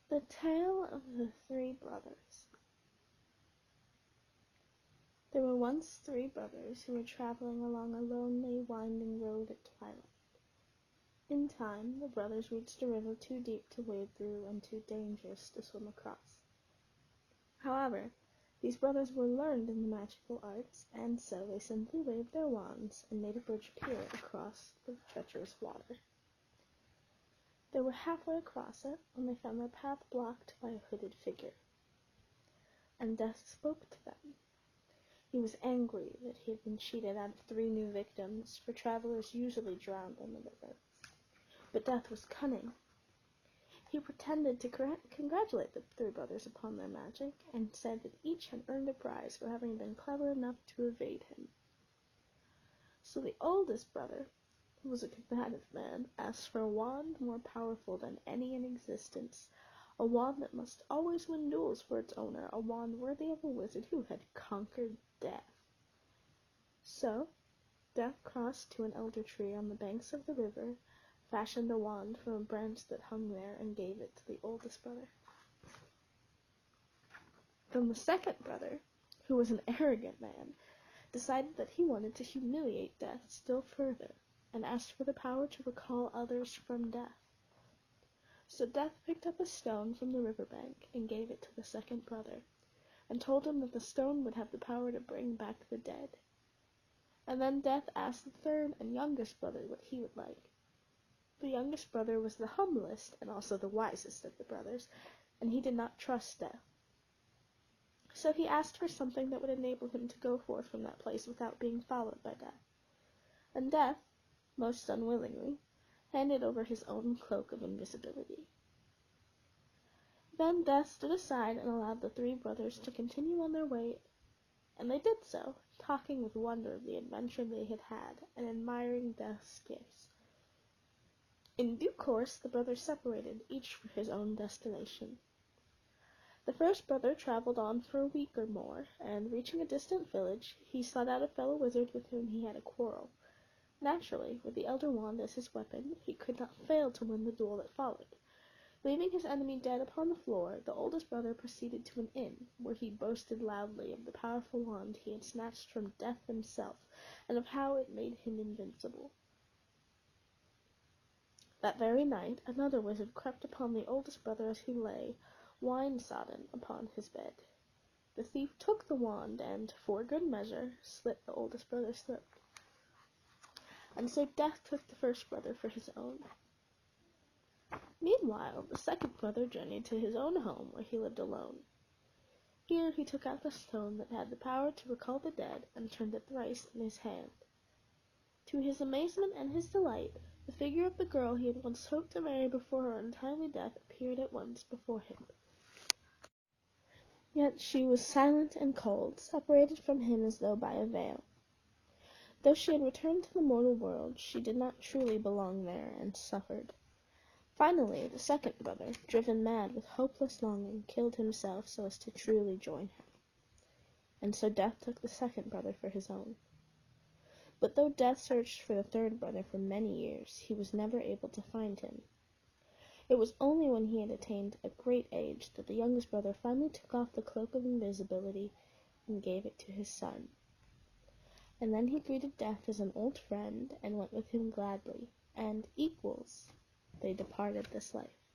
The Tale of the Three Brothers. There were once three brothers who were traveling along a lonely, winding road at twilight. In time, the brothers reached a river too deep to wade through and too dangerous to swim across. However, these brothers were learned in the magical arts, and so they simply waved their wands and made a bridge appear across the treacherous water. They were halfway across it when they found their path blocked by a hooded figure. And Death spoke to them. He was angry that he had been cheated out of 3 new victims, for travelers usually drowned in the river. But Death was cunning. He pretended to congratulate the 3 brothers upon their magic, and said that each had earned a prize for having been clever enough to evade him. So the oldest brother, who was a combative man, asked for a wand more powerful than any in existence, a wand that must always win duels for its owner, a wand worthy of a wizard who had conquered death. So, Death crossed to an elder tree on the banks of the river, fashioned a wand from a branch that hung there, and gave it to the oldest brother. Then the second brother, who was an arrogant man, decided that he wanted to humiliate Death still further, and asked for the power to recall others from death. So Death picked up a stone from the riverbank and gave it to the second brother, and told him that the stone would have the power to bring back the dead. And then Death asked the third and youngest brother what he would like. The youngest brother was the humblest and also the wisest of the brothers, and he did not trust Death. So he asked for something that would enable him to go forth from that place without being followed by Death. And Death, most unwillingly, handed over his own cloak of invisibility. Then Death stood aside and allowed the 3 brothers to continue on their way, and they did so, talking with wonder of the adventure they had had, and admiring Death's gifts. In due course the brothers separated, each for his own destination. The first brother traveled on for a week or more, and reaching a distant village, he sought out a fellow wizard with whom he had a quarrel. Naturally, with the elder wand as his weapon, he could not fail to win the duel that followed. Leaving his enemy dead upon the floor, the oldest brother proceeded to an inn, where he boasted loudly of the powerful wand he had snatched from Death himself, and of how it made him invincible. That very night, another wizard crept upon the oldest brother as he lay, wine-sodden, upon his bed. The thief took the wand and, for good measure, slit the oldest brother's throat. And so Death took the first brother for his own. Meanwhile, the second brother journeyed to his own home, where he lived alone. Here he took out the stone that had the power to recall the dead, and turned it thrice in his hand. To his amazement and his delight, the figure of the girl he had once hoped to marry before her untimely death appeared at once before him. Yet she was silent and cold, separated from him as though by a veil. Though she had returned to the mortal world, she did not truly belong there, and suffered. Finally, the second brother, driven mad with hopeless longing, killed himself so as to truly join her. And so Death took the second brother for his own. But though Death searched for the third brother for many years, he was never able to find him. It was only when he had attained a great age that the youngest brother finally took off the cloak of invisibility and gave it to his son. And then he greeted Death as an old friend and went with him gladly, and equals, they departed this life.